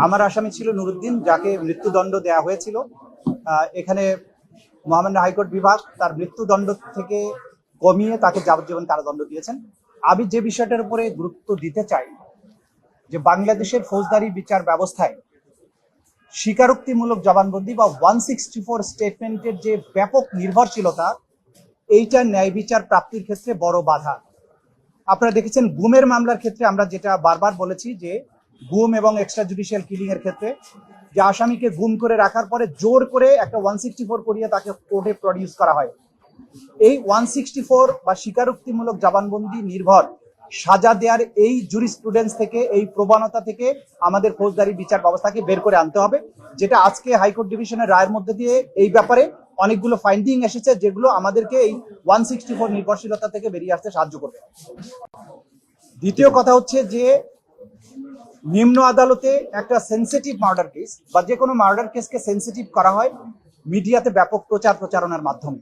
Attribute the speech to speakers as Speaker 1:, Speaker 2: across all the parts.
Speaker 1: আমার আসামি ছিল নুরুদ্দিন, যাকে মৃত্যুদণ্ড দেয়া হয়েছিল। এখানে মহামান্য হাইকোর্ট বিভাগ তার মৃত্যুদণ্ড থেকে কমিয়ে তাকে যাবজ্জীবন কারাদণ্ড দিয়েছেন। আমি যে বিষয়টার উপরে গুরুত্ব দিতে চাই যে বাংলাদেশের ফৌজদারি বিচার ব্যবস্থায় স্বীকারোক্তিমূলক জবানবন্দি বা 164 স্টেটমেন্টের যে ব্যাপক নির্ভরশীলতা, এইটা ন্যায় বিচার প্রাপ্তির ক্ষেত্রে বড় বাধা। আপনারা দেখেছেন গুমের মামলার ক্ষেত্রে আমরা যেটা বারবার বলেছি যে গুম এবং এক্সট্রা জুডিশিয়াল কিলিং এর ক্ষেত্রে যে আসামিকে গুম করে রাখার পরে জোর করে একটা 164 করিয়ে তাকে কোর্টে প্রডিউস করা হয়। এই 164 বা স্বীকারোক্তিমূলক জবানবন্দি নির্ভর সাজা দেওয়ার এই জুরিসপ্রুডেন্স থেকে, এই প্রবণতা থেকে আমাদের ফৌজদারি বিচার ব্যবস্থাকে বের করে আনতে হবে, যেটা আজকে হাইকোর্ট ডিভিশনের রায়ের মধ্যে দিয়ে এই ব্যাপারে অনেকগুলো ফাইন্ডিং এসেছে, যেগুলো আমাদেরকে এই 164 নির্ভরশীলতা থেকে বেরিয়ে আসতে সাহায্য করবে। দ্বিতীয় কথা হচ্ছে যে নিম্ন আদালতে একটা সেন্সিটিভ মার্ডার কেস বা যে কোনো মার্ডার কেসকে সেন্সিটিভ করা হয় মিডিয়াতে ব্যাপক প্রচারণার মাধ্যমে।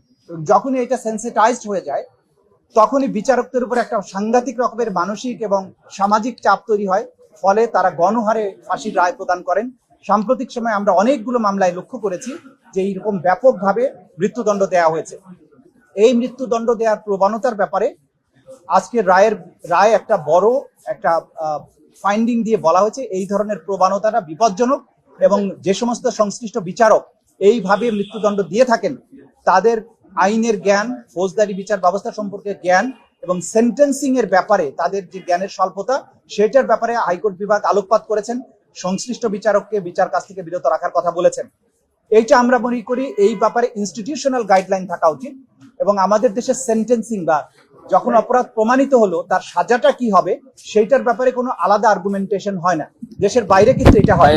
Speaker 1: যখনই এটা সেন্সিটাইজড হয়ে যায় তখনই বিচারকদের উপর একটা সাংঘাতিক রকমের মানসিক এবং সামাজিক চাপ তৈরি হয়, ফলে তারা গণহারে ফাঁসির রায় প্রদান করেন। সাম্প্রতিক সময়ে আমরা অনেকগুলো মামলায় লক্ষ্য করেছি যে এইরকম ব্যাপকভাবে মৃত্যুদণ্ড দেওয়া হয়েছে। এই মৃত্যুদণ্ড দেওয়ার প্রবণতার ব্যাপারে আজকের রায় একটা বড় একটা ফাইন্ডিং দিয়ে বলা হয়েছে এই ধরনের প্রবণতাটা বিপজ্জনক, এবং যে সমস্ত সংশ্লিষ্ট বিচারক এইভাবে মৃত্যুদণ্ড দিয়ে থাকেন তাদের আইনের জ্ঞান, ফৌজদারি বিচার ব্যবস্থা সম্পর্কে জ্ঞান এবং সেন্টেন্সিং এর ব্যাপারে তাদের যে জ্ঞানের স্বল্পতা, সেটার ব্যাপারে হাইকোর্ট বিভাগ আলোকপাত করেছেন, সংশ্লিষ্ট বিচারককে বিচার কাজ থেকে বিরত রাখার কথা বলেছেন। এইটা আমরা মনে করি এই ব্যাপারে ইনস্টিটিউশনাল গাইডলাইন থাকা উচিত, এবং আমাদের দেশের সেন্টেন্সিং বা যখন অপরাধ প্রমাণিত হলো তার সাজাটা কি হবে সেইটার ব্যাপারে কোনো আলাদা আর্গুমেন্টেশন হয় না। দেশের বাইরে কিন্তু এটা হয়।